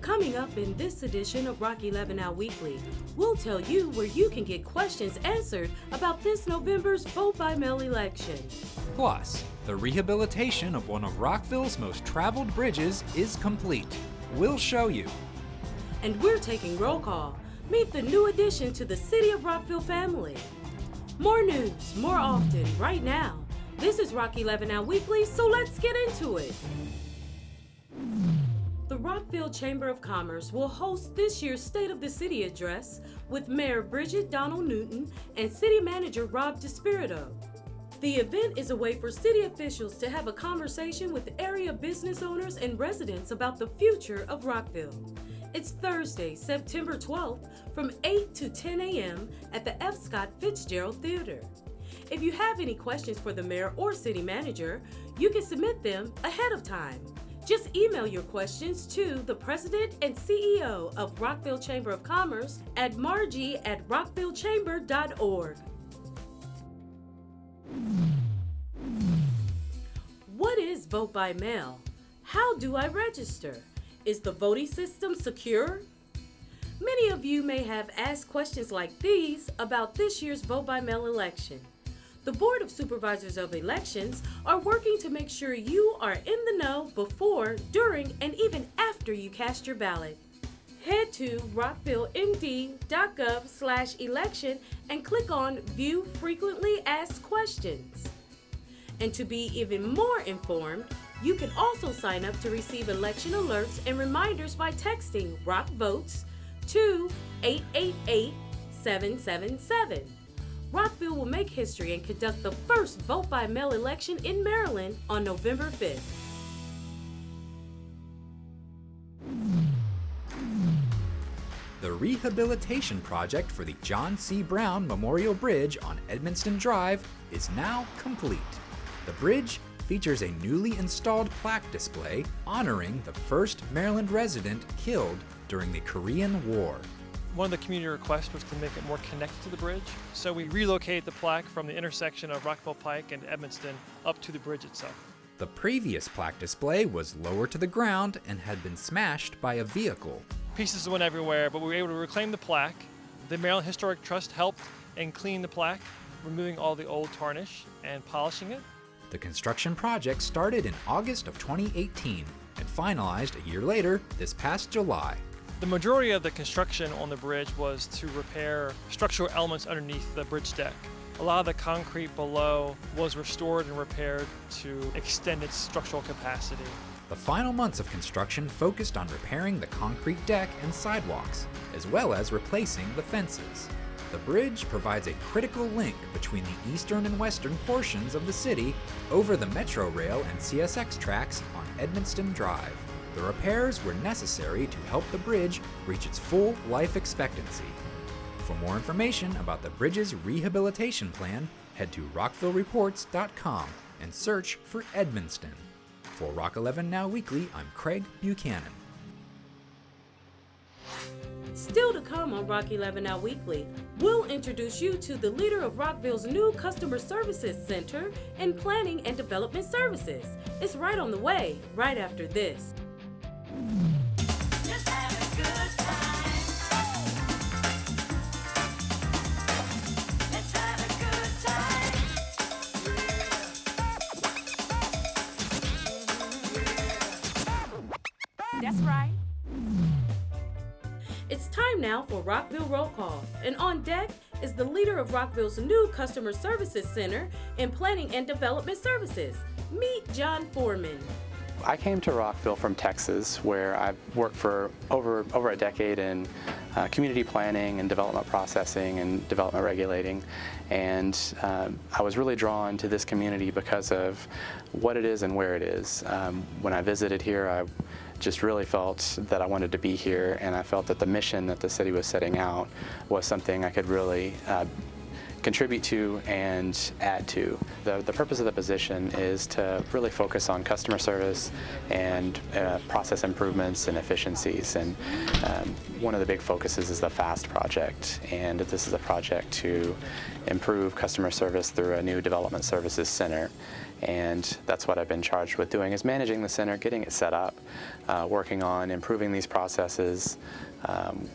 Coming up in this edition of Rock 11 Now Weekly, we'll tell you where you can get questions answered about this November's vote by mail election. Plus, the rehabilitation of one of Rockville's most traveled bridges is complete. We'll show you. And we're taking roll call. Meet the new addition to the City of Rockville family. More news, more often, right now. This is Rock 11 Now Weekly, so let's get into it. The Rockville Chamber of Commerce will host this year's State of the City address with Mayor Bridget Donald Newton and City Manager Rob DeSpirito. The event is a way for city officials to have a conversation with area business owners and residents about the future of Rockville. It's Thursday, September 12th from 8 to 10 a.m. at the F. Scott Fitzgerald Theater. If you have any questions for the mayor or city manager, you can submit them ahead of time. Just email your questions to the president and CEO of Rockville Chamber of Commerce at margie@rockvillechamber.org. What is vote by mail? How do I register? Is the voting system secure? Many of you may have asked questions like these about this year's vote by mail election. The Board of Supervisors of Elections are working to make sure you are in the know before, during, and even after you cast your ballot. Head to rockvillemd.gov/election and click on View Frequently Asked Questions. And to be even more informed, you can also sign up to receive election alerts and reminders by texting Rock Votes to 888-777. Rockville will make history and conduct the first vote-by-mail election in Maryland on November 5th. The rehabilitation project for the John C. Brown Memorial Bridge on Edmonston Drive is now complete. The bridge features a newly installed plaque display honoring the first Maryland resident killed during the Korean War. One of the community requests was to make it more connected to the bridge, so we relocated the plaque from the intersection of Rockville Pike and Edmonston up to the bridge itself. The previous plaque display was lower to the ground and had been smashed by a vehicle. Pieces went everywhere, but we were able to reclaim the plaque. The Maryland Historic Trust helped in cleaning the plaque, removing all the old tarnish and polishing it. The construction project started in August of 2018 and finalized a year later this past July. The majority of the construction on the bridge was to repair structural elements underneath the bridge deck. A lot of the concrete below was restored and repaired to extend its structural capacity. The final months of construction focused on repairing the concrete deck and sidewalks, as well as replacing the fences. The bridge provides a critical link between the eastern and western portions of the city over the Metro Rail and CSX tracks on Edmonston Drive. The repairs were necessary to help the bridge reach its full life expectancy. For more information about the bridge's rehabilitation plan, head to rockvillereports.com and search for Edmonston. For Rock 11 Now Weekly, I'm Craig Buchanan. Still to come on Rock 11 Now Weekly, we'll introduce you to the leader of Rockville's new Customer Services Center in Planning and Development Services. It's right on the way, right after this. Just have a good time. Let's have a good time. That's right. It's time now for Rockville Roll Call, and on deck is the leader of Rockville's new Customer Services Center in Planning and Development Services. Meet John Foreman. I came to Rockville from Texas, where I've worked for over a decade in community planning and development processing and development regulating, and I was really drawn to this community because of what it is and where it is. When I visited here, I just really felt that I wanted to be here, and I felt that the mission that the city was setting out was something I could really contribute to and add to. The purpose of the position is to really focus on customer service and process improvements and efficiencies, and one of the big focuses is the FAST project, and this is a project to improve customer service through a new development services center. And that's what I've been charged with doing, is managing the center, getting it set up, working on improving these processes,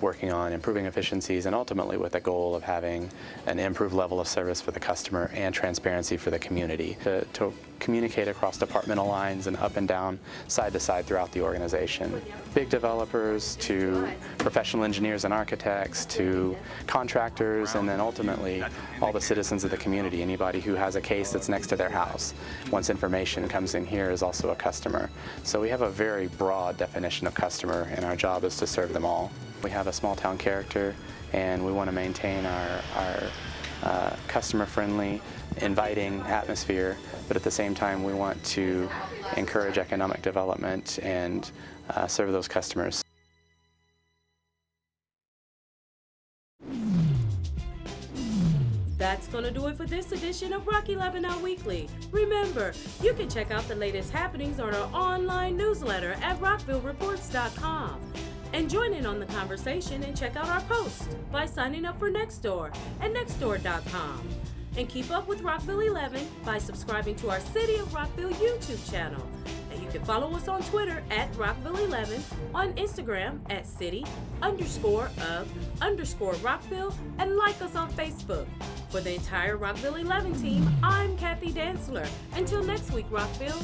working on improving efficiencies, and ultimately with the goal of having an improved level of service for the customer and transparency for the community, to communicate across departmental lines and up and down, side to side throughout the organization. Big developers to professional engineers and architects to contractors, and then ultimately all the citizens of the community. Anybody who has a case that's next to their house, once information comes in here, is also a customer. So we have a very broad definition of customer, and our job is to serve them all. We have a small town character, and we want to maintain our customer-friendly, inviting atmosphere, but at the same time we want to encourage economic development and serve those customers. That's going to do it for this edition of Rock 11 Now Weekly. Remember, you can check out the latest happenings on our online newsletter at rockvillereports.com. And join in on the conversation and check out our posts by signing up for Nextdoor at nextdoor.com. And keep up with Rockville 11 by subscribing to our City of Rockville YouTube channel. And you can follow us on Twitter at Rockville 11, on Instagram at city_of_Rockville, and like us on Facebook. For the entire Rockville 11 team, I'm Kathy Dantzler. Until next week, Rockville.